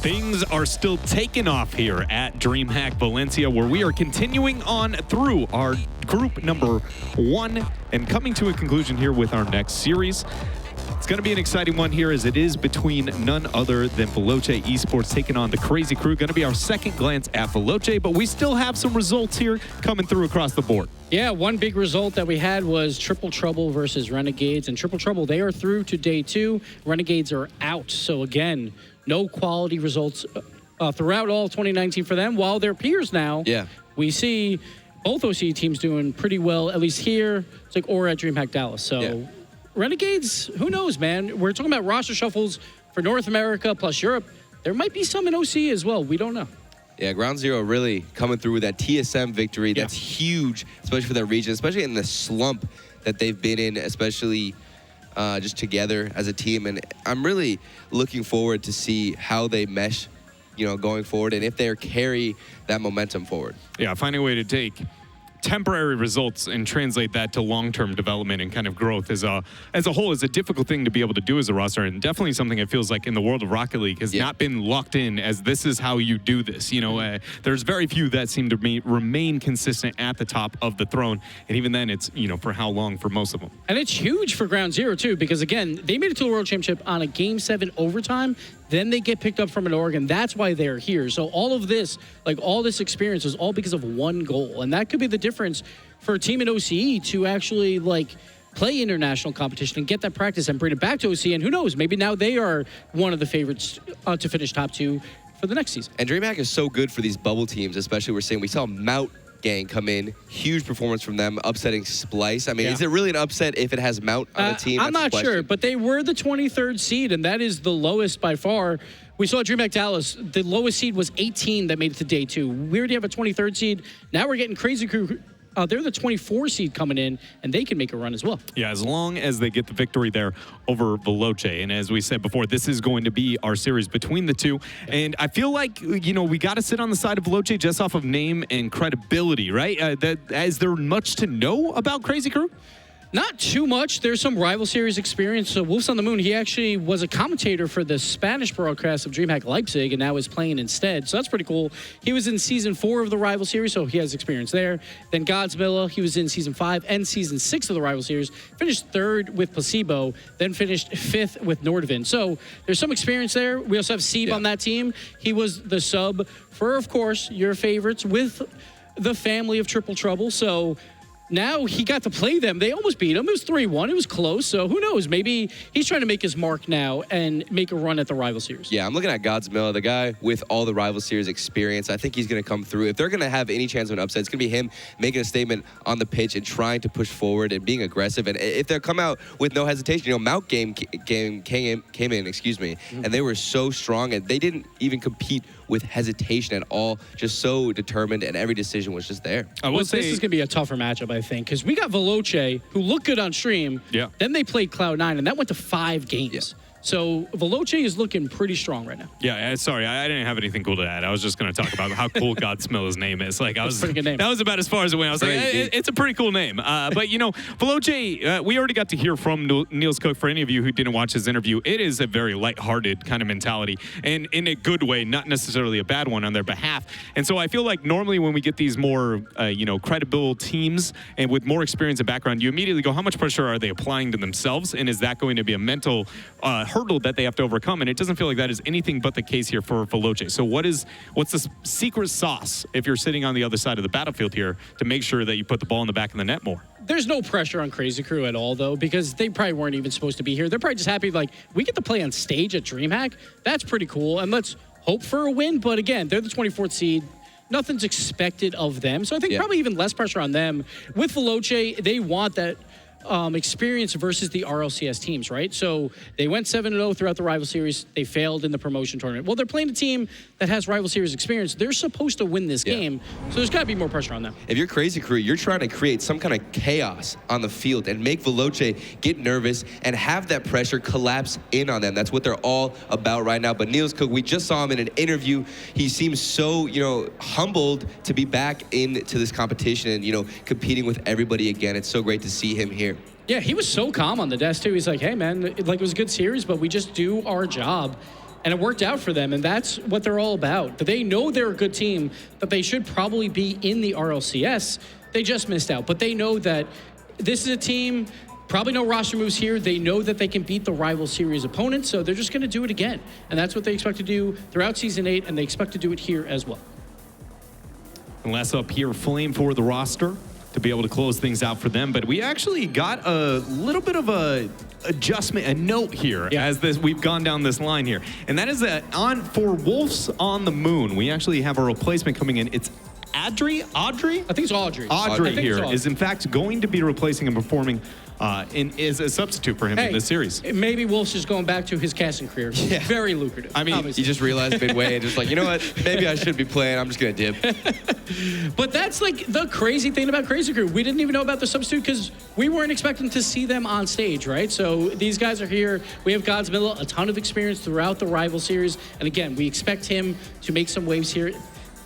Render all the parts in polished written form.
Things are still taking off here at DreamHack Valencia, where we are continuing on through our group number 1 and coming to a conclusion here with our next series. It's going to be an exciting one here, as it is between none other than Veloce Esports taking on the Crazy Crew. Going to be our second glance at Veloce, but we still have some results here coming through across the board. Yeah, one big result that we had was Triple Trouble versus Renegades. And Triple Trouble, they are through to day 2. Renegades are out. So again, no quality results throughout all 2019 for them. While their peers now, we see both OC teams doing pretty well, at least here, it's like, or at DreamHack Dallas. So Renegades, who knows, man? We're talking about roster shuffles for North America plus Europe. There might be some in OC as well. We don't know. Yeah, Ground Zero really coming through with that TSM victory. That's huge, especially for that region, especially in the slump that they've been in, especially just together as a team. And I'm really looking forward to see how they mesh, going forward, and if they carry that momentum forward. Yeah, finding a way to take temporary results and translate that to long-term development and kind of growth as a whole is a difficult thing to be able to do as a roster, and definitely something it feels like in the world of Rocket League has not been locked in as this is how you do this. There's very few that seem to remain consistent at the top of the throne, and even then it's, for how long for most of them. And it's huge for Ground Zero too, because again, they made it to the World Championship on a Game 7 overtime. Then they get picked up from an Oregon. That's why they're here. So all of this, all this experience is all because of one goal. And that could be the difference for a team in OCE to actually, play international competition and get that practice and bring it back to OCE. And who knows, maybe now they are one of the favorites to finish top 2 for the next season. And DreamHack is so good for these bubble teams, especially we saw Mount gang come in, huge performance from them, upsetting Splice. I mean, is it really an upset if it has Mount on the team? I'm not sure, but they were the 23rd seed, and that is the lowest by far. We saw DreamHack Dallas, the lowest seed was 18 that made it to day 2. We already have a 23rd seed. Now we're getting Crazy Crew. They're the 24 seed coming in, and they can make a run as well. Yeah, as long as they get the victory there over Veloce. And as we said before, this is going to be our series between the two. And I feel like, we got to sit on the side of Veloce just off of name and credibility, right? Is there much to know about Crazy Crew? Not too much. There's some rival series experience. So Wolves on the Moon, he actually was a commentator for the Spanish broadcast of DreamHack Leipzig and now is playing instead. So that's pretty cool. He was in Season 4 of the rival series, so he has experience there. Then Godzilla, he was in Season 5 and Season 6 of the rival series. Finished 3rd with Placebo, then finished 5th with Nordvin. So there's some experience there. We also have Sieb on that team. He was the sub for, of course, your favorites with the family of Triple Trouble. So now he got to play them. They almost beat him. It was 3-1. It was close. So who knows? Maybe he's trying to make his mark now and make a run at the rival series. Yeah, I'm looking at Godzilla, the guy with all the rival series experience. I think he's going to come through. If they're going to have any chance of an upset, it's going to be him making a statement on the pitch and trying to push forward and being aggressive. And if they come out with no hesitation, Mount came in, and they were so strong, and they didn't even compete with hesitation at all. Just so determined, and every decision was just there. This is going to be a tougher matchup, I think, because we got Veloce, who looked good on stream. Then they played Cloud9, and that went to 5 games. So Veloce is looking pretty strong right now. Yeah, sorry, I didn't have anything cool to add. I was just going to talk about how cool Godsmilla's name is. That was about as far as it went. I was it's a pretty cool name. But Veloce, we already got to hear from Niels Cook. For any of you who didn't watch his interview, it is a very lighthearted kind of mentality, and in a good way, not necessarily a bad one on their behalf. And so I feel like normally when we get these more credible teams and with more experience and background, you immediately go, how much pressure are they applying to themselves, and is that going to be a mental hurdle that they have to overcome? And it doesn't feel like that is anything but the case here for Veloce. So what's the secret sauce if you're sitting on the other side of the battlefield here to make sure that you put the ball in the back of the net more? There's no pressure on Crazy Crew at all, though, because they probably weren't even supposed to be here. They're probably just happy, we get to play on stage at DreamHack. That's pretty cool, and let's hope for a win. But again, they're the 24th seed. Nothing's expected of them. So I think probably even less pressure on them. With Veloce, they want that experience versus the RLCS teams, right? So they went 7-0 throughout the rival series. They failed in the promotion tournament. Well, they're playing a team that has rival series experience. They're supposed to win this game, so there's got to be more pressure on them. If you're Crazy Crew, you're trying to create some kind of chaos on the field and make Veloce get nervous and have that pressure collapse in on them. That's what they're all about right now. But Niels Cook, we just saw him in an interview. He seems so, humbled to be back into this competition and, competing with everybody again. It's so great to see him here. Yeah, he was so calm on the desk, too. He's like, hey, man, it was a good series, but we just do our job. And it worked out for them, and that's what they're all about. They know they're a good team, that they should probably be in the RLCS. They just missed out. But they know that this is a team, probably no roster moves here. They know that they can beat the rival series opponents, so they're just going to do it again. And that's what they expect to do throughout Season 8, and they expect to do it here as well. And last up here, Flame for the roster to be able to close things out for them. But we actually got a little bit of a adjustment, a note here as we've gone down this line here. And that is that for Wolves on the Moon, we actually have a replacement coming in. It's Audrey? I think it's Audrey. Audrey here is in fact going to be replacing and performing is a substitute for him in this series. Maybe Wolf's just going back to his casting career. Yeah. Very lucrative. I mean, obviously. You just realized midway and just like, you know what? Maybe I should be playing. I'm just going to dip. But that's like the crazy thing about Crazy Crew. We didn't even know about the substitute because we weren't expecting to see them on stage, right? So these guys are here. We have Godsmilla, a ton of experience throughout the rival series. And again, we expect him to make some waves here.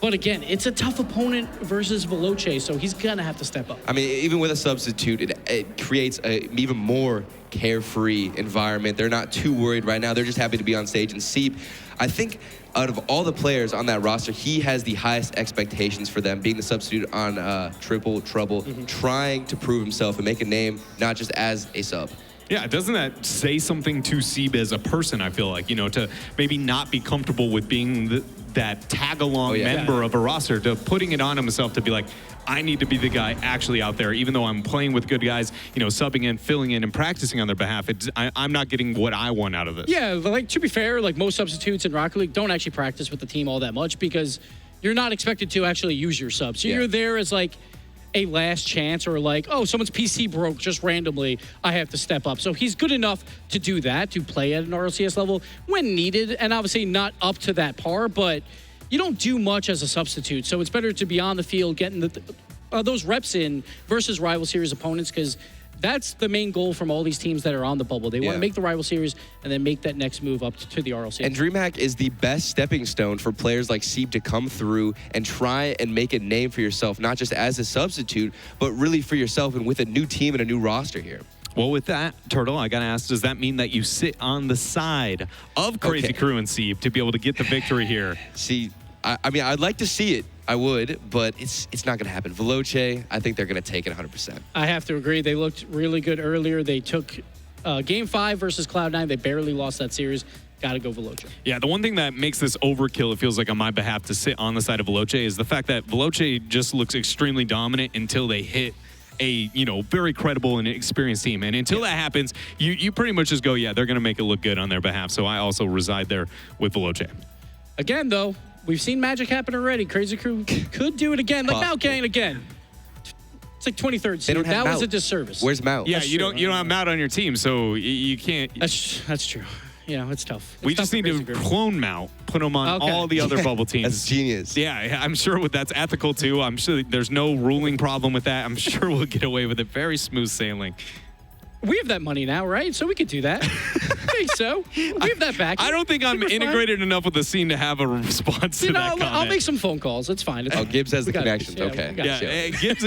But again, it's a tough opponent versus Veloce, so he's going to have to step up. I mean, even with a substitute, it creates an even more carefree environment. They're not too worried right now. They're just happy to be on stage. And Seep, I think out of all the players on that roster, he has the highest expectations for them, being the substitute on Triple Trouble, trying to prove himself and make a name, not just as a sub. Yeah, doesn't that say something to Seeb as a person, I feel like, you know, to maybe not be comfortable with being that tag-along member of a roster, to putting it on himself to be like, I need to be the guy actually out there, even though I'm playing with good guys, you know, subbing in, filling in, and practicing on their behalf. I'm not getting what I want out of this. Yeah, like, to be fair, like, most substitutes in Rocket League don't actually practice with the team all that much because you're not expected to actually use your subs. So you're there as, like, a last chance, or like, oh, someone's PC broke just randomly, I have to step up. So he's good enough to do that, to play at an RLCS level when needed, and obviously not up to that par, but you don't do much as a substitute. So it's better to be on the field, getting those reps in versus rival series opponents, because that's the main goal from all these teams that are on the bubble. They want to make the rival series and then make that next move up to the RLCS. And DreamHack is the best stepping stone for players like Seeb to come through and try and make a name for yourself, not just as a substitute, but really for yourself and with a new team and a new roster here. Well, with that, Turtle, I got to ask, does that mean that you sit on the side of Crazy Crew and Seeb to be able to get the victory here? See, I mean, I'd like to see it. I would, but it's not going to happen. Veloce, I think they're going to take it 100%. I have to agree. They looked really good earlier. They took Game 5 versus Cloud9. They barely lost that series. Got to go Veloce. Yeah, the one thing that makes this overkill, it feels like, on my behalf to sit on the side of Veloce is the fact that Veloce just looks extremely dominant until they hit a, you know, very credible and experienced team. And until that happens, you pretty much just go, yeah, they're going to make it look good on their behalf. So I also reside there with Veloce. Again, though, we've seen magic happen already. Crazy Crew could do it again. Like Mount Gang again. It's like 23rd seed. That was a disservice. Where's Mount? Yeah, you don't have Mount on your team, so you can't. That's true. You know, it's tough. We just need to clone Mount, put him on all the other bubble teams. That's genius. Yeah, I'm sure that's ethical too. I'm sure there's no ruling problem with that. I'm sure we'll get away with it. Very smooth sailing. We have that money now, right? So we could do that. I think so. We have that back. I don't think I'm integrated enough with the scene to have a response to that comment. I'll make some phone calls. It's fine. It's fine. Gibbs has the connections. Okay. Yeah, Gibbs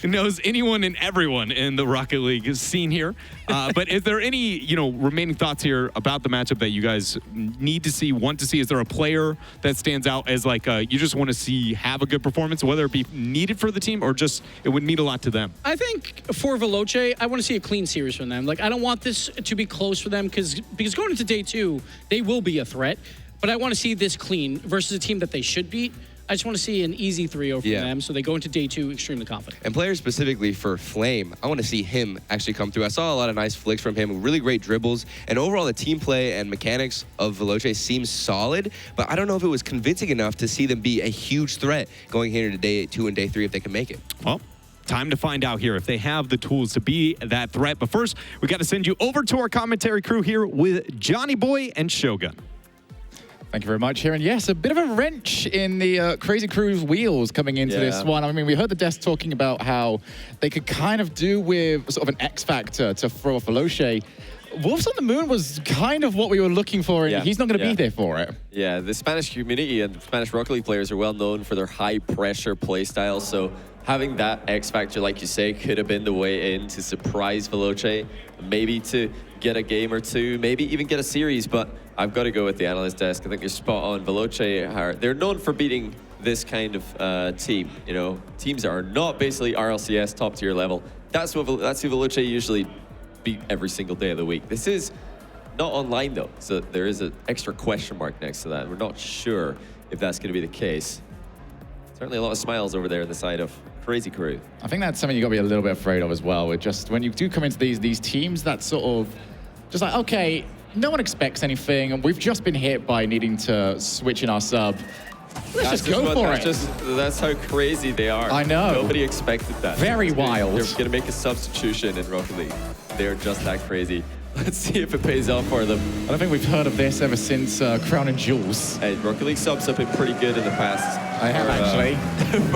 knows anyone and everyone in the Rocket League scene here. But is there any, you know, remaining thoughts here about the matchup that you guys need to see, want to see? Is there a player that stands out as like you just want to see have a good performance, whether it be needed for the team or just it would mean a lot to them? I think for Veloce, I want to see a clean series from them. Like, I don't want this to be close for them because going into day 2, they will be a threat. But I want to see this clean versus a team that they should beat. I just want to see an easy 3-0 from them, so they go into day 2 extremely confident. And players specifically for Flame, I want to see him actually come through. I saw a lot of nice flicks from him, really great dribbles, and overall the team play and mechanics of Veloce seems solid, but I don't know if it was convincing enough to see them be a huge threat going here into day 2 and day 3 if they can make it. Well, time to find out here if they have the tools to be that threat. But first, we got to send you over to our commentary crew here with Johnny Boy and Shogun. Thank you very much here. And yes, a bit of a wrench in the Crazy Crew's wheels coming into this one. I mean, we heard the devs talking about how they could kind of do with sort of an X factor to throw off Veloce. Wolves on the Moon was kind of what we were looking for, and he's not going to be there for it. Yeah, the Spanish community and Spanish Rocket League players are well known for their high-pressure play style, so having that X factor, like you say, could have been the way in to surprise Veloce, maybe to get a game or two, maybe even get a series, but I've got to go with the analyst desk. I think you're spot on. Veloce, they're known for beating this kind of team. You know, teams that are not basically RLCS top tier level. That's who Veloce usually beat every single day of the week. This is not online though, so there is an extra question mark next to that. We're not sure if that's going to be the case. Certainly a lot of smiles over there on the side of Crazy Crew. I think that's something you got to be a little bit afraid of as well. With just when you do come into these teams, that sort of just like, okay, no one expects anything, and we've just been hit by needing to switch in our sub. Let's just go for it. That's how crazy they are. I know. Nobody expected that. Very wild. They're going to make a substitution in Rocket League. They're just that crazy. Let's see if it pays off for them. I don't think we've heard of this ever since Crown and Jewels. Hey, Rocket League subs have been pretty good in the past. I have actually.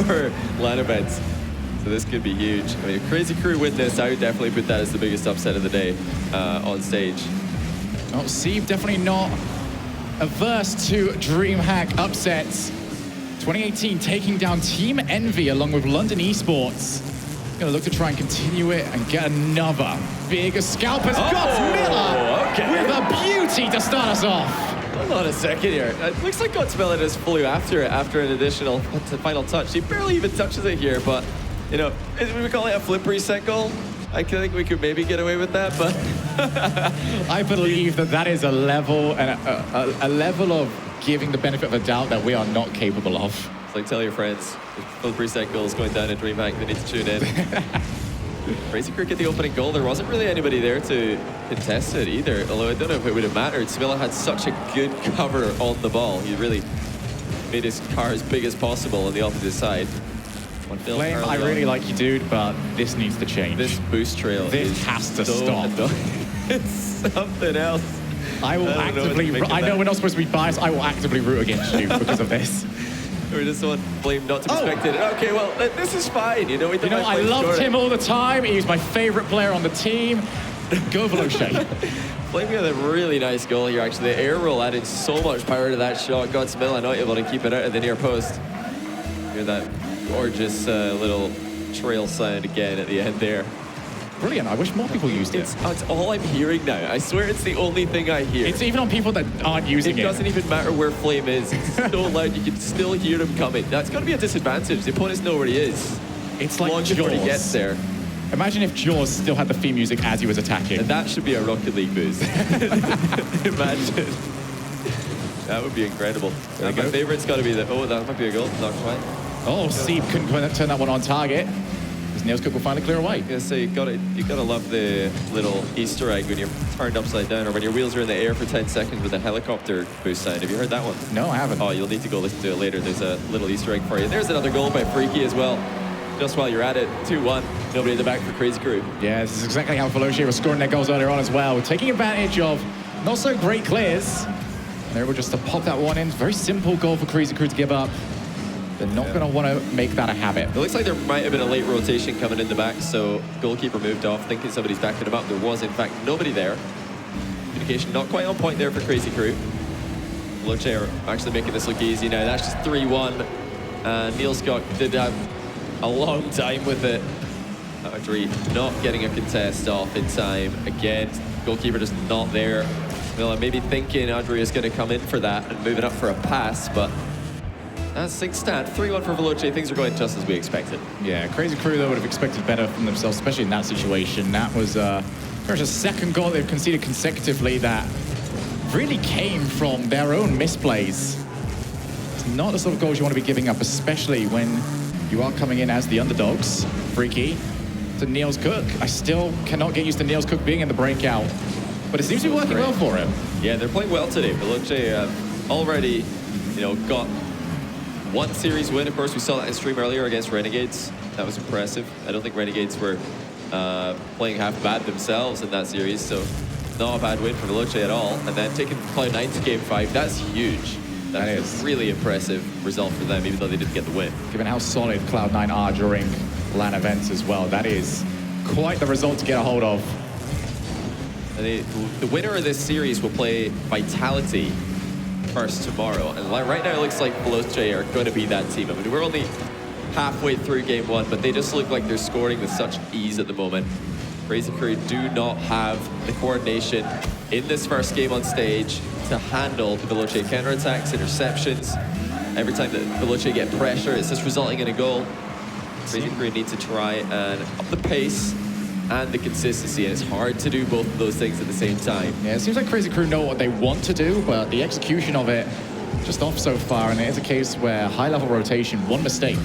For LAN events. So this could be huge. I mean, if Crazy Crew win this, I would definitely put that as the biggest upset of the day on stage. Oh, Steve definitely not averse to DreamHack upsets. 2018 taking down Team Envy along with London Esports. Gonna look to try and continue it and get another big scalp as Godsmiller with a beauty to start us off. Hold on a second here. It looks like Godsmiller just flew after it after an additional final touch. He barely even touches it here, but you know, we call it a flip reset goal. I think we could maybe get away with that, but I believe that is a level and a level of giving the benefit of a doubt that we are not capable of. It's like tell your friends, if flip reset goal is going down in DreamHack, they need to tune in. Crazy Crew get the opening goal. There wasn't really anybody there to contest it either, although I don't know if it would have mattered. Smilla had such a good cover on the ball. He really made his car as big as possible on the opposite side. Flame, I really like you, dude, but this needs to change. This boost trail has to stop. It's something else. I will actively, I know we're not supposed to be biased, I will actively root against you because of this. We just want Flame not to be spectated. Okay, well, this is fine. You know, I loved him all the time. He was my favorite player on the team. Go Veloce. Flame got a really nice goal here, actually. The air roll added so much power to that shot. Godsmiller not able to keep it out of the near post. Hear that gorgeous little trail sound again at the end there. Brilliant. I wish more people used it. It's all I'm hearing now. I swear it's the only thing I hear. It's even on people that aren't using it. It doesn't even matter where Flame is. It's so loud, you can still hear him coming. That's got to be a disadvantage. The opponents know where he is. It's like Jaws. Before he gets there. Imagine if Jaws still had the theme music as he was attacking. And that should be a Rocket League boost. Imagine. That would be incredible. My favorite's got to be the... Oh, that might be a goal. Not quite. Oh, Steve couldn't turn that one on target. Nails Cook will finally clear away. Yeah, so you gotta love the little Easter egg when you're turned upside down or when your wheels are in the air for 10 seconds with a helicopter boost sound. Have you heard that one? No, I haven't. Oh, you'll need to go listen to it later. There's a little Easter egg for you. There's another goal by Freaky as well. Just while you're at it, 2-1. Nobody in the back for Crazy Crew. Yeah, this is exactly how Veloce was scoring their goals earlier on as well. Taking advantage of not so great clears. And they're able just to pop that one in. Very simple goal for Crazy Crew to give up. They're not going to want to make that a habit. It looks like there might have been a late rotation coming in the back, so goalkeeper moved off, thinking somebody's backing him up. There was, in fact, nobody there. Communication not quite on point there for Crazy Crew. Veloce are actually making this look easy now. That's just 3-1. Neil Scott did have a long time with it. Audrey not getting a contest off in time. Again, goalkeeper just not there. Well, maybe thinking Audrey is going to come in for that and move it up for a pass, but that's things stand. 3-1 for Veloce. Things are going just as we expected. Yeah, Crazy Crew, though, would have expected better from themselves, especially in that situation. That was there's a second goal they've conceded consecutively that really came from their own misplays. It's not the sort of goals you want to be giving up, especially when you are coming in as the underdogs. Freaky to Niels Cook. I still cannot get used to Niels Cook being in the breakout, but it seems to be working well for him. Yeah, they're playing well today. Veloce already, got one series win. Of course, we saw that in stream earlier against Renegades. That was impressive. I don't think Renegades were playing half bad themselves in that series, so not a bad win for Veloce at all. And then taking Cloud9 to Game 5, that's huge. That is a really impressive result for them, even though they didn't get the win. Given how solid Cloud9 are during LAN events as well, that is quite the result to get a hold of. And the winner of this series will play Vitality first tomorrow. And right now it looks like Veloce are going to be that team. I mean, we're only halfway through Game 1, but they just look like they're scoring with such ease at the moment. Crazy Crew do not have the coordination in this first game on stage to handle the Veloce counterattacks, interceptions. Every time that Veloce get pressure, it's just resulting in a goal. Crazy Crew need to try and up the pace and the consistency, and it's hard to do both of those things at the same time. Yeah, it seems like Crazy Crew know what they want to do, but the execution of it just off so far, and it is a case where high-level rotation, one mistake,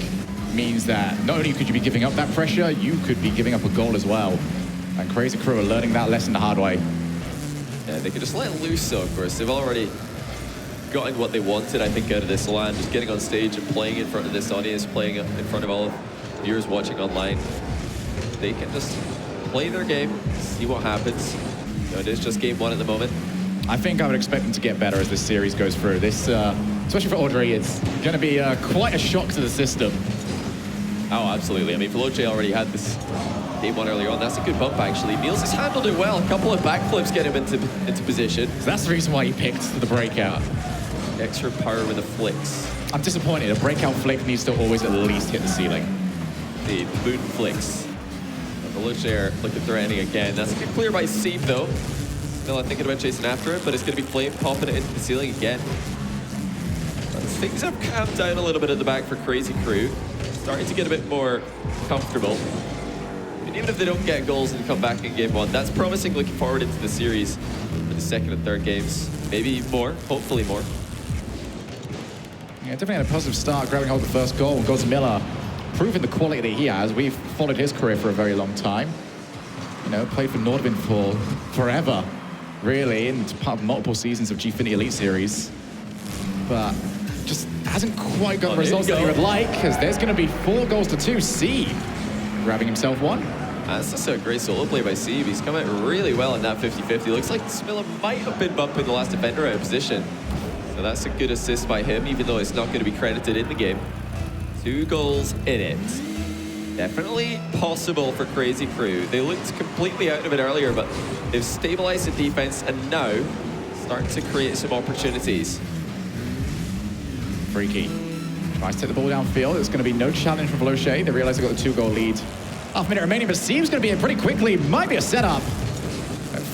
means that not only could you be giving up that pressure, you could be giving up a goal as well. And Crazy Crew are learning that lesson the hard way. Yeah, they could just let loose, though, of course. They've already gotten what they wanted, I think, out of this LAN. Just getting on stage and playing in front of this audience, playing in front of all of viewers watching online. They can just play their game, see what happens. You know, it is just game one at the moment. I think I would expect them to get better as this series goes through. This, especially for Audrey, it's going to be quite a shock to the system. Oh, absolutely. I mean, Veloce already had this game one earlier on. That's a good bump, actually. Niels has handled it well. A couple of backflips get him into position. So that's the reason why he picked the breakout. Extra power with the flicks. I'm disappointed. A breakout flick needs to always at least hit the ceiling. The boot flicks. Veloce looking threatening again. That's a good clear by Seed, though. Still, I'm thinking about chasing after it, but it's going to be Flame popping it into the ceiling again. Things have calmed down a little bit at the back for Crazy Crew. Starting to get a bit more comfortable. And even if they don't get goals and come back in game one, that's promising looking forward into the series for the second and third games. Maybe more, hopefully more. Yeah, definitely had a positive start, grabbing hold of the first goal. Miller, proving the quality that he has. We've followed his career for a very long time. You know, played for Nordvin for forever, really, and part of multiple seasons of Gfinity Elite Series. But just hasn't quite got the results that he would like, because there's going to be 4 goals to 2. Seed grabbing himself one. That's just a great solo play by Seeb. He's come out really well in that 50-50. Looks like Smilla might have been bumping the last defender out of position. So that's a good assist by him, even though it's not going to be credited in the game. 2 goals in it. Definitely possible for Crazy Crew. They looked completely out of it earlier, but they've stabilized the defense and now starting to create some opportunities. Freaky tries to take the ball downfield. There's going to be no challenge from Veloce. They realize they've got the 2-goal lead. Half a minute remaining, but Seems going to be in pretty quickly. Might be a setup.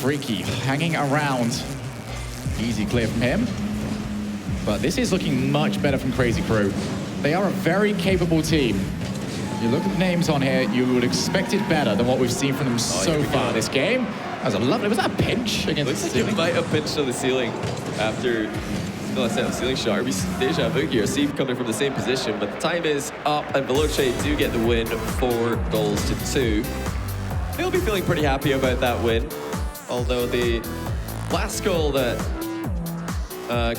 Freaky hanging around. Easy clear from him. But this is looking much better from Crazy Crew. They are a very capable team. You look at the names on here, you would expect it better than what we've seen from them so far this game. That was a lovely, was that a pinch against Looks the like ceiling? it might have pinched on the ceiling after a set of ceiling shot. Deja vu here. Steve coming from the same position, but the time is up, and Veloce do get the win, 4 goals to 2. They'll be feeling pretty happy about that win, although the last goal that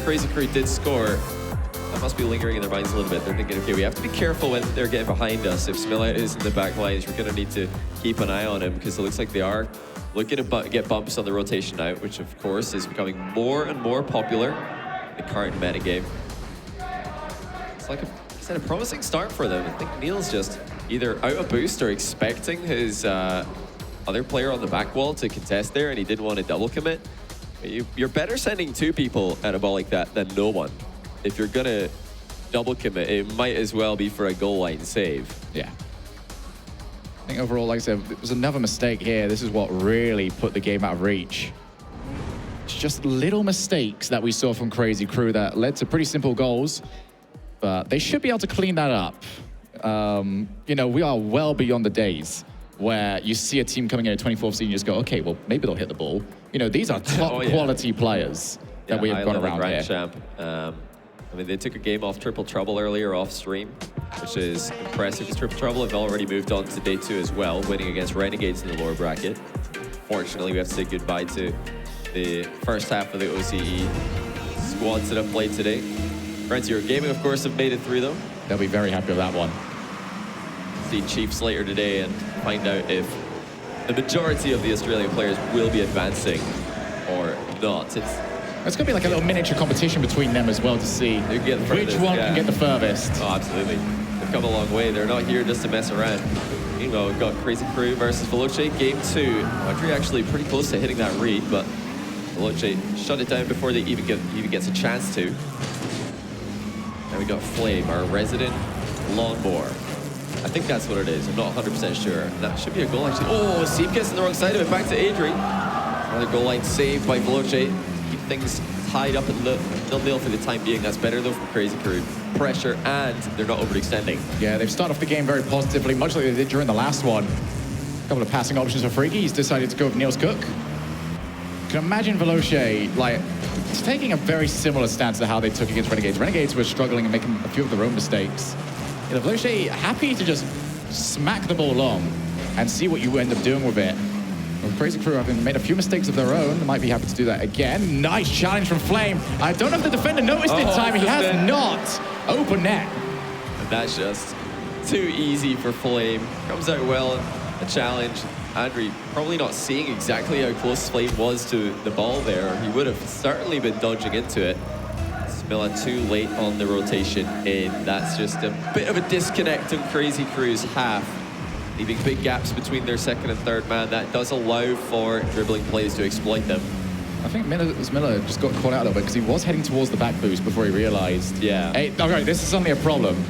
Crazy Crew did score, that must be lingering in their minds a little bit. They're thinking, okay, we have to be careful when they're getting behind us. If Smilla is in the back lines, we're going to need to keep an eye on him, because it looks like they are looking to get bumps on the rotation out, which of course is becoming more and more popular in the current metagame. It's like a promising start for them. I think Neil's just either out of boost or expecting his other player on the back wall to contest there, and he didn't want to double commit. You're better sending 2 people at a ball like that than no one. If you're gonna double commit, it might as well be for a goal line save. Yeah. I think overall, like I said, it was another mistake here. This is what really put the game out of reach. It's just little mistakes that we saw from Crazy Crew that led to pretty simple goals, but they should be able to clean that up. You know, we are well beyond the days where you see a team coming in at 24th seed and you just go, okay, well, maybe they'll hit the ball. You know, these are top quality players that we have got around here. Champ. I mean, they took a game off Triple Trouble earlier off stream, which is impressive, because Triple Trouble have already moved on to day 2 as well, winning against Renegades in the lower bracket. Fortunately, we have to say goodbye to the first half of the OCE squads that have played today. Frontier Gaming, of course, have made it through, though. They'll be very happy with that one. See Chiefs later today and find out if the majority of the Australian players will be advancing or not. It's going to be like a little miniature competition between them as well to see which one can get the furthest. Oh, absolutely. They've come a long way. They're not here just to mess around. You know, we've got Crazy Crew versus Veloce, game 2. Audrey actually pretty close to hitting that read, but Veloce shut it down before they even gets a chance to. Now we got Flame, our resident lawnmower. I think that's what it is. I'm not 100% sure. That should be a goal, actually. Oh, Seep gets on the wrong side of it. Back to Adri. Another goal line save by Veloce. Keep things tied up at 0-0 for the time being. That's better though from Crazy Crew. Pressure, and they're not overextending. Yeah, they've started off the game very positively, much like they did during the last one. A couple of passing options for Freaky. He's decided to go with Niels Cook. You can imagine Veloce, like, it's taking a very similar stance to how they took against Renegades. Renegades were struggling and making a few of their own mistakes. You know, Veloce happy to just smack the ball long and see what you end up doing with it. Well, Crazy Crew having made a few mistakes of their own, they might be happy to do that again. Nice challenge from Flame. I don't know if the defender noticed in time. He has not. Open net. And that's just too easy for Flame. Comes out well, a challenge. Andre probably not seeing exactly how close Flame was to the ball there. He would have certainly been dodging into it. Smilla too late on the rotation in. That's just a bit of a disconnect on Crazy Crew's half, leaving big gaps between their second and third man. That does allow for dribbling plays to exploit them. I think Miller just got caught out a little bit because he was heading towards the back boost before he realized. Yeah. Hey, all right, this is suddenly a problem.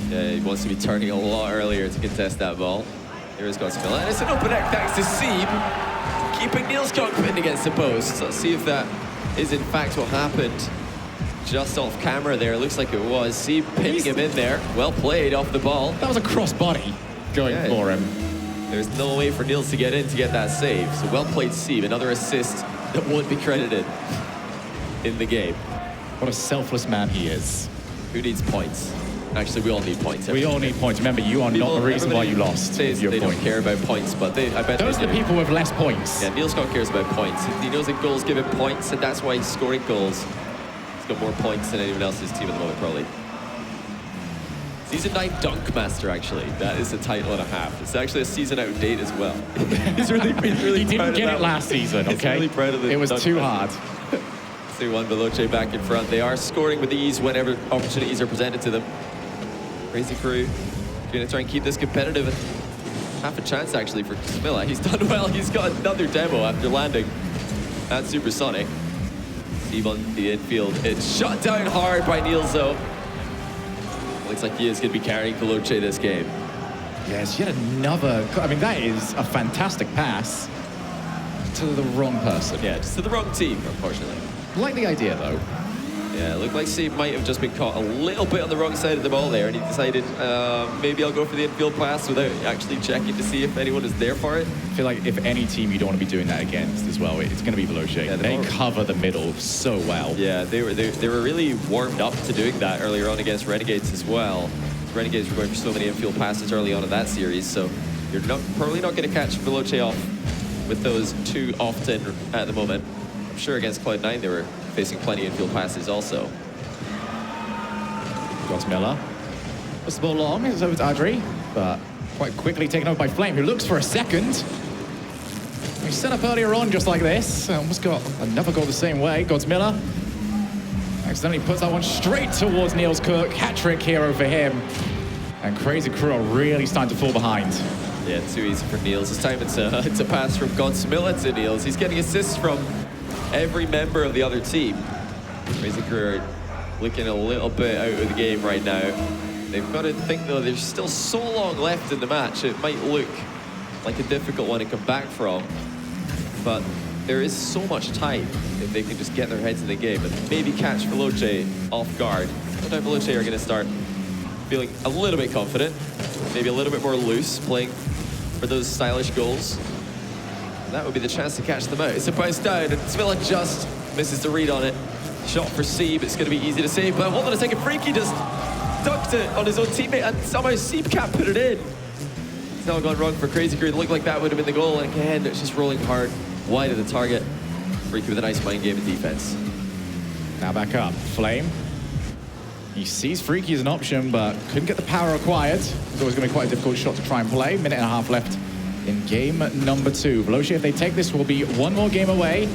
Yeah, he wants to be turning a lot earlier to contest that ball. Here is Godsmilla, and it's an open net thanks to Seeb, keeping Niels Cook pinned against the post. Let's see if that is in fact what happened. Just off camera there, looks like it was. Seeb pinning him in there. Well played off the ball. That was a cross body going for him. There's no way for Niels to get in to get that save. So well played, Seeb. Another assist that won't be credited in the game. What a selfless man he is. Who needs points? Actually, we all need points. We all need points. Remember, you are not the reason why you lost. They don't care about points, but I bet those are the people with less points. Yeah, Niels Scott cares about points. He knows that goals give him points, and that's why he's scoring goals. He's got more points than anyone else's team at the moment, probably. Season 9 Dunk Master, actually. That is a title and a half. It's actually a season out of date as well. He's really he didn't get it last season, okay? Really proud of it. It was too hard. 3-1 Veloce back in front. They are scoring with ease whenever opportunities are presented to them. Crazy Crew going to try and keep this competitive, and half a chance actually for Smilla. He's done well. He's got another demo after landing at Supersonic. Steve on the infield. It's shot down hard by Niels though. Looks like he is going to be carrying Veloce this game. Yes, yet another. I mean, that is a fantastic pass to the wrong person. Yeah, just to the wrong team, unfortunately. Like the idea though. Yeah, it looked like Steve might have just been caught a little bit on the wrong side of the ball there, and he decided maybe I'll go for the infield pass without actually checking to see if anyone is there for it. I feel like if any team you don't want to be doing that against as well, it's going to be Veloce. Yeah, they cover the middle so well. Yeah, they were really warmed up to doing that earlier on against Renegades as well. Renegades were going for so many infield passes early on in that series, so you're probably not going to catch Veloce off with those too often at the moment. I'm sure against Cloud9 they were facing plenty of infield passes also. Godsmilla. Puts the ball long, it's over to Adri, but quite quickly taken over by Flame, who looks for a second. He set up earlier on just like this. Almost got another goal the same way. Godsmilla accidentally puts that one straight towards Niels Cook. Hat-trick hero for him. And Crazy Crew are really starting to fall behind. Yeah, too easy for Niels. This time it's a pass from Godsmilla to Niels. He's getting assists from every member of the other team. Crazy Crew are looking a little bit out of the game right now. They've got to think though, there's still so long left in the match. It might look like a difficult one to come back from, but there is so much time if they can just get their heads in the game and maybe catch Veloce off guard. No doubt Veloce are going to start feeling a little bit confident, maybe a little bit more loose, playing for those stylish goals. That would be the chance to catch them out. It's a bounce down, and Smilla just misses the read on it. Shot for Seeb, it's going to be easy to save, but hold on a second, Freaky just ducked it on his own teammate, and somehow Seeb can't put it in. It's all gone wrong for Crazy Crew. It looked like that would have been the goal, and again, it's just rolling hard, wide of the target. Freaky with a nice mind game in defense. Now back up, Flame. He sees Freaky as an option, but couldn't get the power required. It's always going to be quite a difficult shot to try and play. Minute and a half left in game number 2. Veloce, if they take this, will be one more game away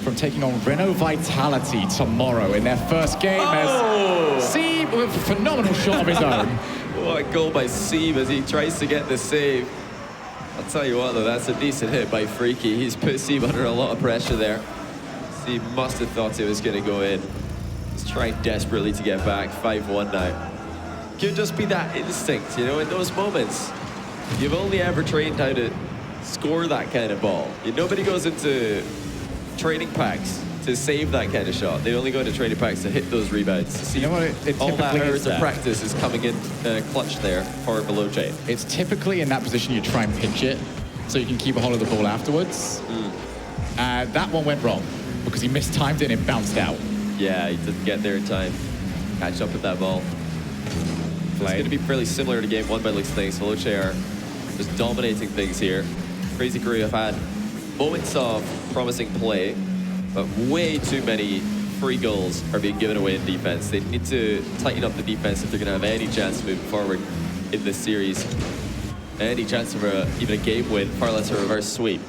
from taking on Renault Vitality tomorrow in their first game. As Seeb with a phenomenal shot of his own. What a goal by Seeb as he tries to get the save. I'll tell you what though, that's a decent hit by Freaky. He's put Seeb under a lot of pressure there. Seeb must have thought it was going to go in. He's trying desperately to get back. 5-1 now. Could just be that instinct, you know, in those moments. You've only ever trained how to score that kind of ball. Nobody goes into training packs to save that kind of shot. They only go into training packs to hit those rebounds. To see You know what, it all that typically hours is of that. practice is coming in clutch there for Veloce. It's typically in that position you try and pinch it so you can keep a hold of the ball afterwards. That one went wrong because he mistimed it and it bounced out. Yeah, he didn't get there in time. Catch up with that ball. It's going to be fairly similar to game one by looks of things. Veloce are just dominating things here. Crazy Crew have had moments of promising play, but way too many free goals are being given away in defense. They need to tighten up the defense if they're going to have any chance moving forward in this series. Any chance of even a game win, far less a reverse sweep.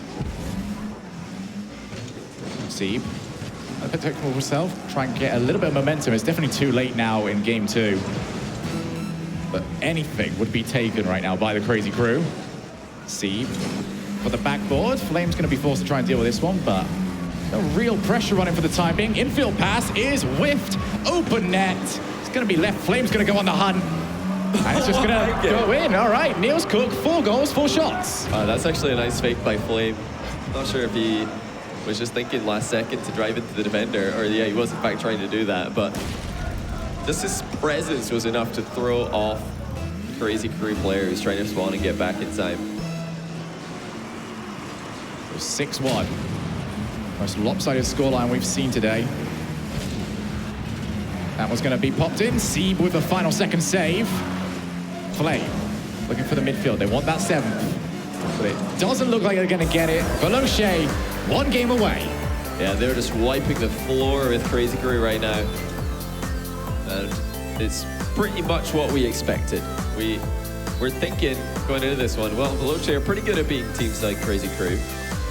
Sieb, a bit technical himself, try and get a little bit of momentum. It's definitely too late now in game two. But anything would be taken right now by the Crazy Crew. Sieb for the backboard. Flame's going to be forced to try and deal with this one, but no real pressure on him for the time being. Infield pass is whiffed. Open net. It's going to be left. Flame's going to go on the hunt. And it's just going to go in. All right, Niels Cook, 4 goals, 4 shots. That's actually a nice fake by Flame. Not sure if he was just thinking last second to drive into the defender, or yeah, he was in fact trying to do that, but just his presence was enough to throw off the Crazy Crew player who's trying to spawn and get back in time. 6-1. Most lopsided scoreline we've seen today. That was going to be popped in. Sieb with the final second save. Flame looking for the midfield. They want that 7th. But it doesn't look like they're going to get it. Veloce, 1 game away. Yeah, they're just wiping the floor with Crazy Crew right now. And it's pretty much what we expected. We're thinking going into this one, well, Veloce are pretty good at beating teams like Crazy Crew.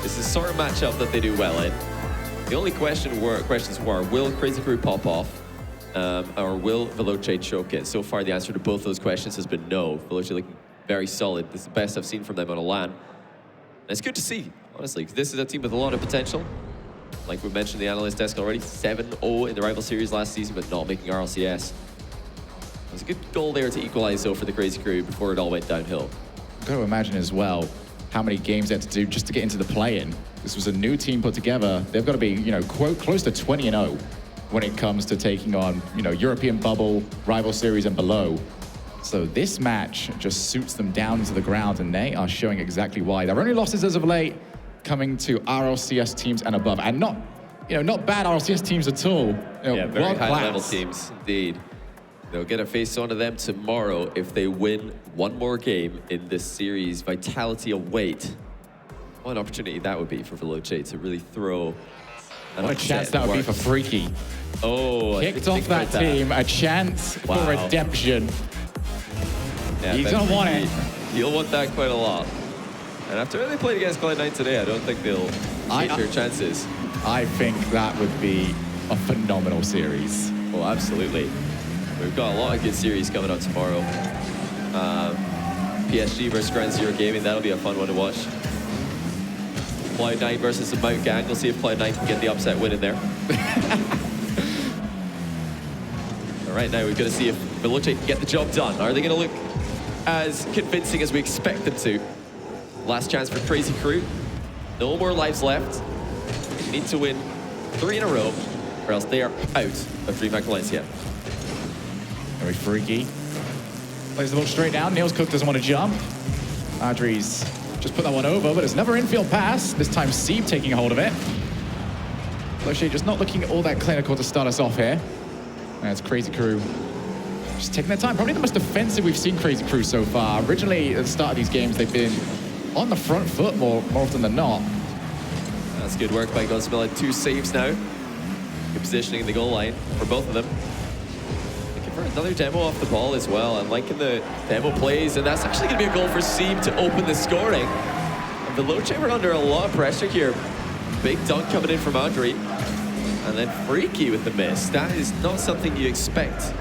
This is the sort of matchup that they do well in. The only questions were, will Crazy Crew pop off? Or will Veloce choke it? So far, the answer to both those questions has been no. Veloce looking very solid. This is the best I've seen from them on a LAN. And it's good to see, honestly, because this is a team with a lot of potential. Like we mentioned the analyst desk already, 7-0 in the rival series last season, but not making RLCS. It was a good goal there to equalize, though, for the Crazy Crew before it all went downhill. I've got to imagine as well how many games they had to do just to get into the play-in. This was a new team put together. They've got to be, you know, close to 20-0 when it comes to taking on, you know, European bubble, rival series, and below. So this match just suits them down to the ground, and they are showing exactly why. Their only losses as of late coming to RLCS teams and above, and not, you know, not bad RLCS teams at all. You know, Yeah, very world high-level class. teams, indeed. They'll get a face onto them tomorrow if they win one more game in this series. Vitality await. What an opportunity that would be for Veloce to really throw an What a upset chance that would be for work. Freaky. Oh, I Kicked didn't off think about that team, a chance for Wow. redemption. Yeah, He's Ben gonna want Freaky, it. He'll want that quite a lot. And after they played against Cloud9 today, I don't think they'll take their chances. I think that would be a phenomenal series. Oh, absolutely. We've got a lot of good series coming up tomorrow. PSG versus Grand Zero Gaming, that'll be a fun one to watch. Cloud9 versus the Mount Gang, we'll see if Cloud9 can get the upset win in there. All right, now we've got to see if Veloce can get the job done. Are they going to look as convincing as we expect them to? Last chance for Crazy Crew. No more lives left. They need to win 3 in a row, or else they are out of DreamHack Valencia. Very freaky. Plays the ball straight down. Niels Cook doesn't want to jump. Adri's just put that one over, but it's another infield pass. This time Sieb taking a hold of it. Veloce just not looking all that clinical to start us off here. And it's Crazy Crew just taking their time. Probably the most defensive we've seen Crazy Crew so far. Originally, at the start of these games, they've been on the front foot more often than not. That's good work by Godsmill. 2 saves now. Good positioning in the goal line for both of them. Looking for another demo off the ball as well. I'm liking the demo plays, and that's actually going to be a goal for Sieb to open the scoring. And Veloce were under a lot of pressure here. Big dunk coming in from Adri. And then Freaky with the miss. That is not something you expect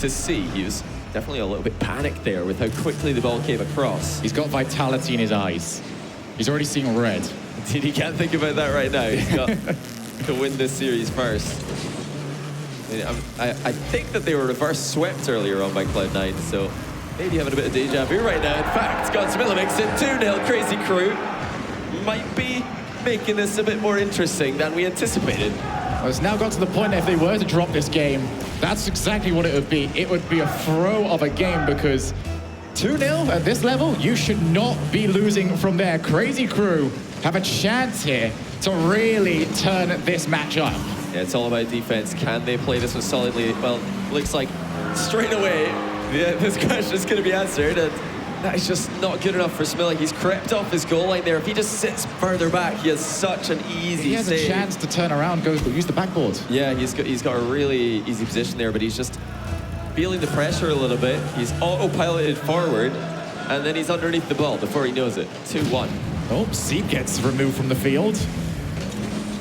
to see. He was definitely a little bit panicked there with how quickly the ball came across. He's got vitality in his eyes. He's already seeing red. He can't think about that right now. He's got to win this series first. I think that they were reverse swept earlier on by Cloud9, so maybe having a bit of deja vu right now. In fact, Godsmill makes it 2-0 Crazy Crew. might be making this a bit more interesting than we anticipated. Well, it's now got to the point that if they were to drop this game, that's exactly what it would be. It would be a throw of a game because 2-0 at this level, you should not be losing from there. Crazy Crew have a chance here to really turn this match up. Yeah, it's all about defense. Can they play this one solidly? Well, looks like straight away, this question is going to be answered. And that is just not good enough for Smilla. He's crept off his goal line there. If he just sits further back, he has such an easy save. He has a chance to turn around, use the backboard. Yeah, he's got a really easy position there, but he's just feeling the pressure a little bit. He's autopiloted forward, and then he's underneath the ball before he knows it. 2-1. Oh, Seep gets removed from the field.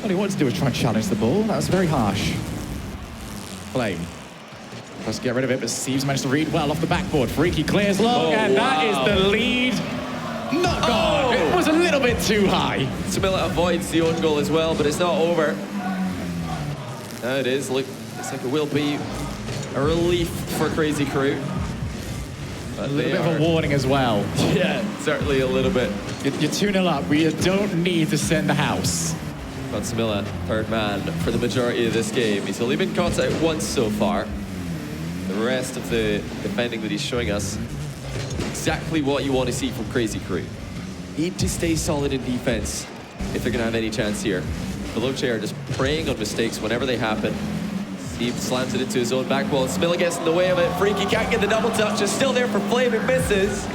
All he wanted to do was try and challenge the ball. That was very harsh. Flame tries to get rid of it, but Seeps managed to read well off the backboard. Freaky clears long, and that is the lead. Not gone. It was a little bit too high. Smilla avoids the own goal as well, but it's not over. Now it is. Looks like it will be a relief for Crazy Crew. But a little bit of a warning as well. Yeah, certainly a little bit. You're 2-0 up. We don't need to send the house. But Smilla, third man for the majority of this game. He's only been caught out once so far. The rest of the defending that he's showing us, exactly what you want to see from Crazy Crew. Need to stay solid in defense if they're going to have any chance here. Veloce are just preying on mistakes whenever they happen. Steve slams it into his own back wall. Smilla gets in the way of it. Freaky can't get the double touch. It's still there for Flame. It misses.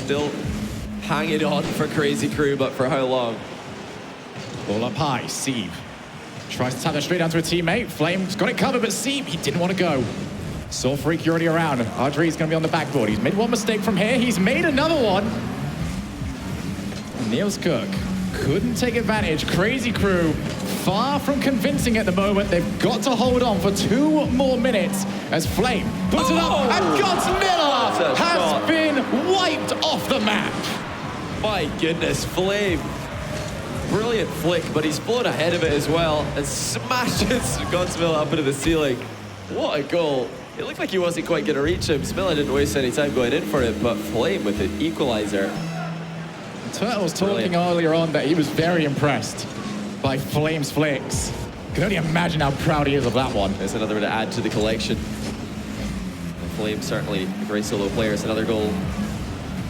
Still hanging on for Crazy Crew, but for how long? Ball up high. Seep tries to tap that straight down to a teammate. Flame's got it covered, but Seep, he didn't want to go. Saw Freaky already around. Audrey's going to be on the backboard. He's made one mistake from here. He's made another one. Niels Cook couldn't take advantage. Crazy Crew far from convincing at the moment. They've got to hold on for 2 more minutes as Flame puts it up, and Godsmilla has been wiped off the map. My goodness, Flame. Brilliant flick, but he's blown ahead of it as well and smashes Godsmilla up into the ceiling. What a goal. It looked like he wasn't quite going to reach him. Smilla didn't waste any time going in for it, but Flame with an equalizer. Turtle was talking earlier on that he was very impressed by Flame's flicks. Can only imagine how proud he is of that one. There's another one to add to the collection. Flame certainly a great solo player. It's another goal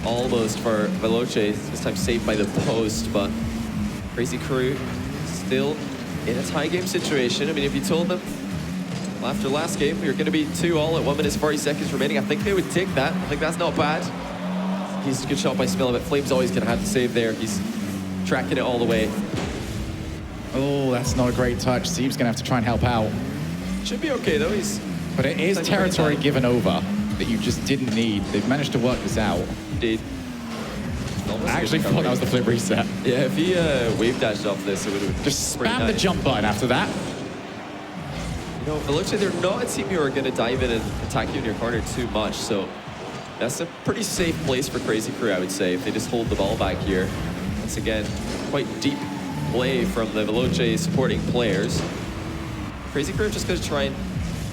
almost for Veloce. This time saved by the post, but Crazy Crew still in a tie game situation. I mean, if you told them after last game you're going to be 2-2 at 1 minute 40 seconds remaining, I think they would take that. I think that's not bad. He's a good shot by Smilla, but Flame's always going to have to save there. He's tracking it all the way. Oh, that's not a great touch. Seep's going to have to try and help out. Should be okay, though. But it is territory given over that you just didn't need. They've managed to work this out. Indeed. I actually thought that was the flip reset. Yeah, if he wave dashed off this, it would have just spam the jump button after that. You know, Veloce, they're not a team who are going to dive in and attack you in your corner too much, so that's a pretty safe place for Crazy Crew, I would say, if they just hold the ball back here. Once again, quite deep play from the Veloce supporting players. Crazy Crew are just going to try and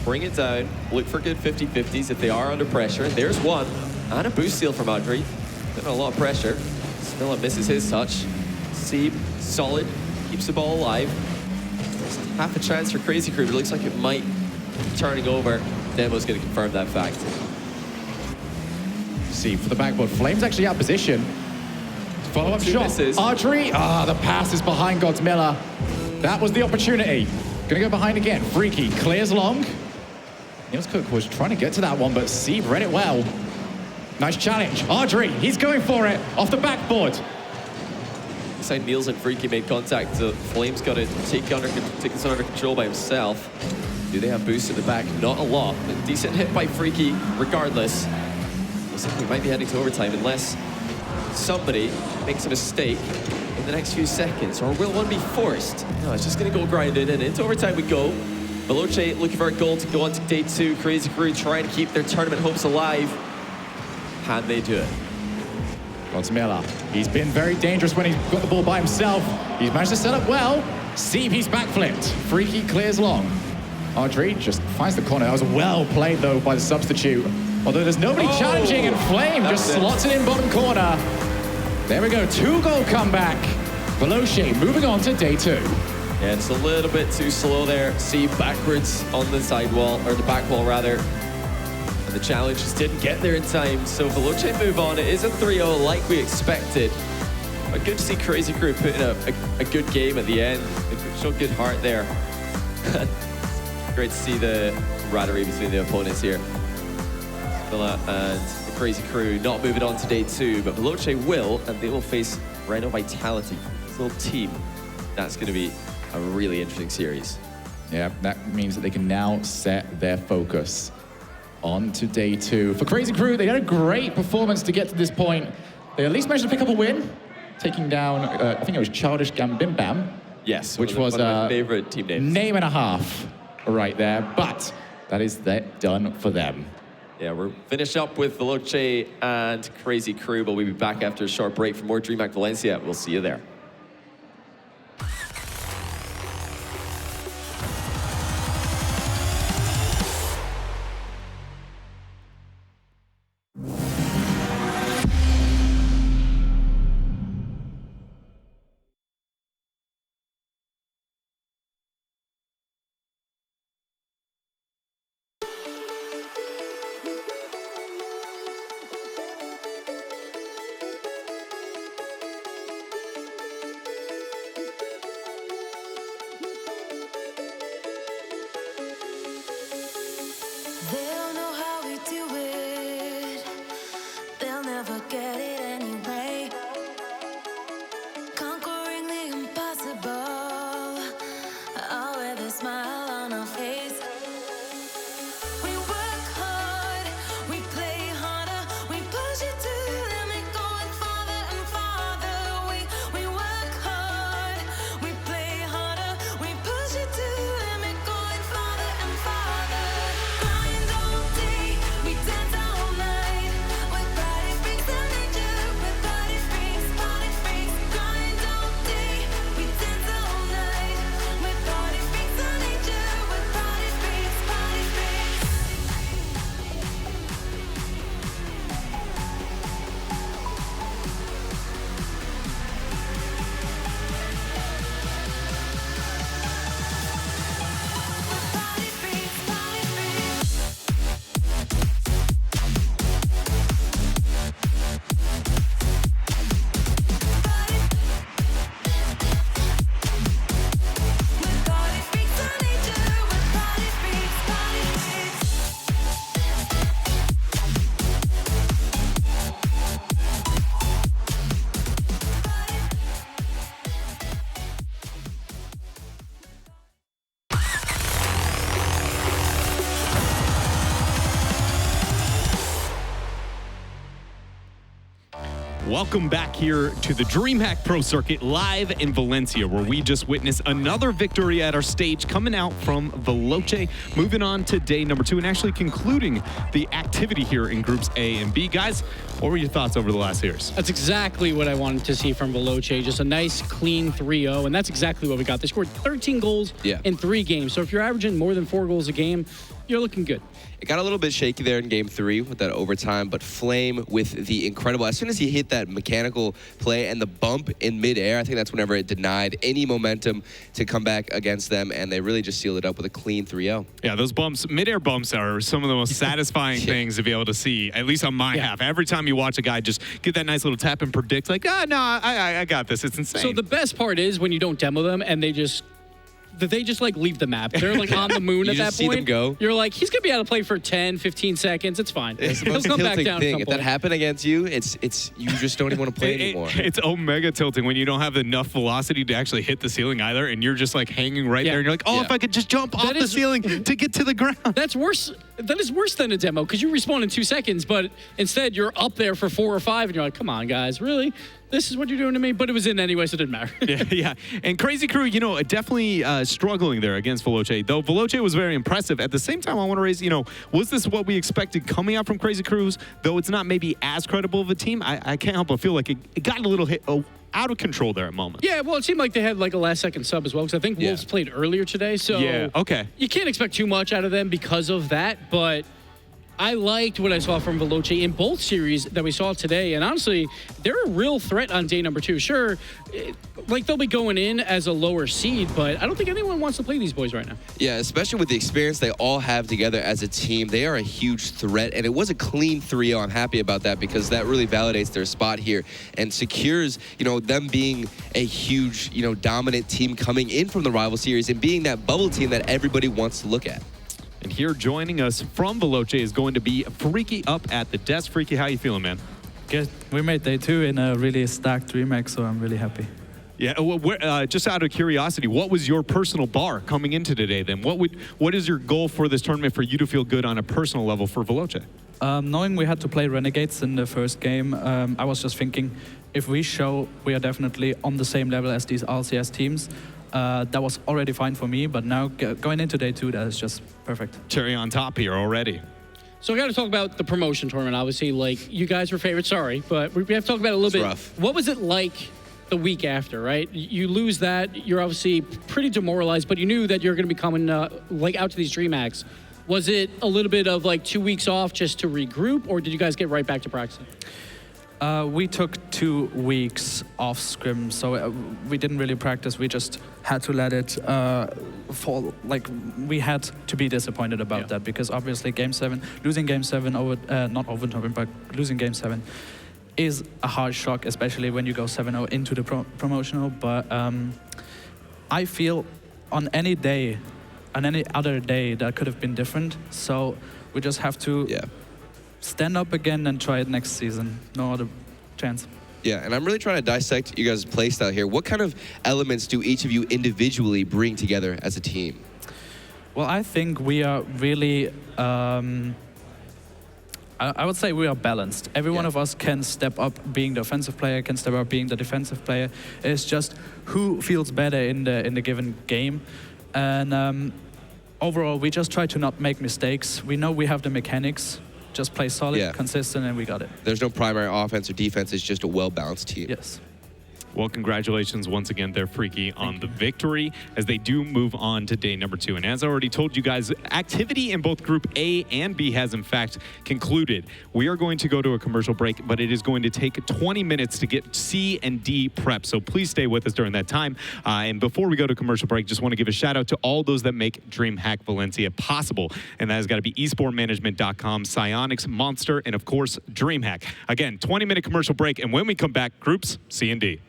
bring it down, look for good 50-50s if they are under pressure. There's one, and a boost steal from Audrey. A lot of pressure. Smilla misses his touch. Seep, solid, keeps the ball alive. There's half a chance for Crazy Crew, but it looks like it might be turning over. Demo's going to confirm that fact. Seep for the backboard. Flame's actually out of position. Follow-up shot. Misses. Audrey. The pass is behind Godsmilla. That was the opportunity. Gonna go behind again. Freaky clears long. Niels Cook was trying to get to that one, but Seep read it well. Nice challenge. Audrey, he's going for it off the backboard. Inside Niels and Freaky made contact. So Flame's got to take this under control by himself. Do they have boost in the back? Not a lot. A decent hit by Freaky, regardless. Looks like we might be heading to overtime unless somebody makes a mistake in the next few seconds. Or will one be forced? No, it's just going to go grinded, and into overtime we go. Veloce looking for a goal to go on to day 2. Crazy Crew trying to keep their tournament hopes alive. Can they do it? Godsmilla, he's been very dangerous when he's got the ball by himself. He's managed to set up well. Seep, he's backflipped. Freaky clears long. Audrey just finds the corner. That was well played, though, by the substitute. Although there's nobody challenging, and Flame just slots it in bottom corner. There we go, 2-goal comeback. Veloce moving on to day 2. Yeah, it's a little bit too slow there. See backwards on the sidewall, or the back wall rather. And the challenge just didn't get there in time. So Veloce move on. It is a 3-0 like we expected. But good to see Crazy Crew put in a good game at the end. They showed good heart there. Great to see the camaraderie between the opponents here. Villa and the Crazy Crew not moving on to day 2, but Veloce will, and they will face Rhino Vitality, his little team. That's going to be a really interesting series. Yeah, that means that they can now set their focus on to day 2. For Crazy Crew, they had a great performance to get to this point. They at least managed to pick up a win, taking down, I think it was Childish Gambimbam. Yes, which was one of my favorite team names. Name and a half right there, but that is that done for them. Yeah, we're finished up with Veloce and Crazy Crew, but we'll be back after a short break for more DreamHack Valencia. We'll see you there. Welcome back here to the DreamHack Pro Circuit live in Valencia, where we just witnessed another victory at our stage coming out from Veloce, moving on to day number 2 and actually concluding the activity here in groups A and B. Guys, what were your thoughts over the last series? That's exactly what I wanted to see from Veloce, just a nice, clean 3-0, and that's exactly what we got. They scored 13 goals in 3 games, so if you're averaging more than 4 goals a game, you're looking good. It got a little bit shaky there in game 3 with that overtime, but Flame with the incredible, as soon as he hit that mechanical play and the bump in midair, I think that's whenever it denied any momentum to come back against them, and they really just sealed it up with a clean 3-0. Yeah, those bumps, midair bumps are some of the most satisfying things to be able to see, at least on my half. Every time you watch a guy just get that nice little tap and predict, like, no, I got this. It's insane. So the best part is when you don't demo them and they just like leave the map. They're like on the moon at that point. See them go. You're like, he's gonna be able to play for 10, 15 seconds. It's fine. It's the most tilting thing. If that happened against you, it's you just don't even want to play anymore. It's omega tilting when you don't have enough velocity to actually hit the ceiling either, and you're just like hanging right there, and you're like, oh, if I could just jump off the ceiling to get to the ground. That's worse. That is worse than a demo because you respawn in 2 seconds, but instead you're up there for 4 or 5, and you're like, come on, guys, really? This is what you're doing to me? But it was in anyway, so it didn't matter. yeah. And Crazy Crew, definitely struggling there against Veloce. Though Veloce was very impressive. At the same time, I want to raise, was this what we expected coming out from Crazy Crews? Though it's not maybe as credible of a team, I can't help but feel like it got a little out of control there at moments. Yeah, well, it seemed like they had like a last-second sub as well, because I think Wolves played earlier today, so you can't expect too much out of them because of that, but I liked what I saw from Veloce in both series that we saw today, and honestly, they're a real threat on day number 2. Sure, like they'll be going in as a lower seed, but I don't think anyone wants to play these boys right now. Yeah, especially with the experience they all have together as a team. They are a huge threat, and it was a clean 3-0. I'm happy about that because that really validates their spot here and secures, them being a huge, dominant team coming in from the rival series and being that bubble team that everybody wants to look at. And here joining us from Veloce is going to be Freaky up at the desk. Freaky, how you feeling, man? Good. We made day 2 in a really stacked DreamHack, so I'm really happy. Yeah, well, just out of curiosity, what was your personal bar coming into today then? What is your goal for this tournament for you to feel good on a personal level for Veloce? Knowing we had to play Renegades in the first game, I was just thinking, if we show we are definitely on the same level as these RCS teams, that was already fine for me, but now going into day 2, that is just perfect. Cherry on top here already. So I got to talk about the promotion tournament. Obviously, like, you guys were favorites, sorry, but we have to talk about it a little bit. Rough. What was it like the week after, right? You lose that, you're obviously pretty demoralized, but you knew that you're going to be coming out to these DreamHacks. Was it a little bit of like 2 weeks off just to regroup, or did you guys get right back to practicing? We took 2 weeks off scrim, so we didn't really practice. We just had to let it fall. Like, we had to be disappointed about that because obviously losing Game 7 not overtime, but losing Game 7 is a hard shock, especially when you go 7-0 into the promotional. But I feel on any other day that could have been different. So we just have to stand up again and try it next season. No other chance. Yeah, and I'm really trying to dissect you guys' play style here. What kind of elements do each of you individually bring together as a team? Well, I think we are really, I would say we are balanced. Every one of us can step up being the offensive player, can step up being the defensive player. It's just who feels better in the given game. And overall, we just try to not make mistakes. We know we have the mechanics. Just play solid, consistent, and we got it. There's no primary offense or defense. It's just a well-balanced team. Yes. Well, congratulations once again there, Freaky, on the victory as they do move on to day number 2. And as I already told you guys, activity in both Group A and B has in fact concluded. We are going to go to a commercial break, but it is going to take 20 minutes to get C and D prep. So please stay with us during that time. And before we go to commercial break, just want to give a shout out to all those that make DreamHack Valencia possible. And that has got to be esportmanagement.com, Psyonix, Monster, and of course, DreamHack. Again, 20-minute commercial break. And when we come back, groups C and D.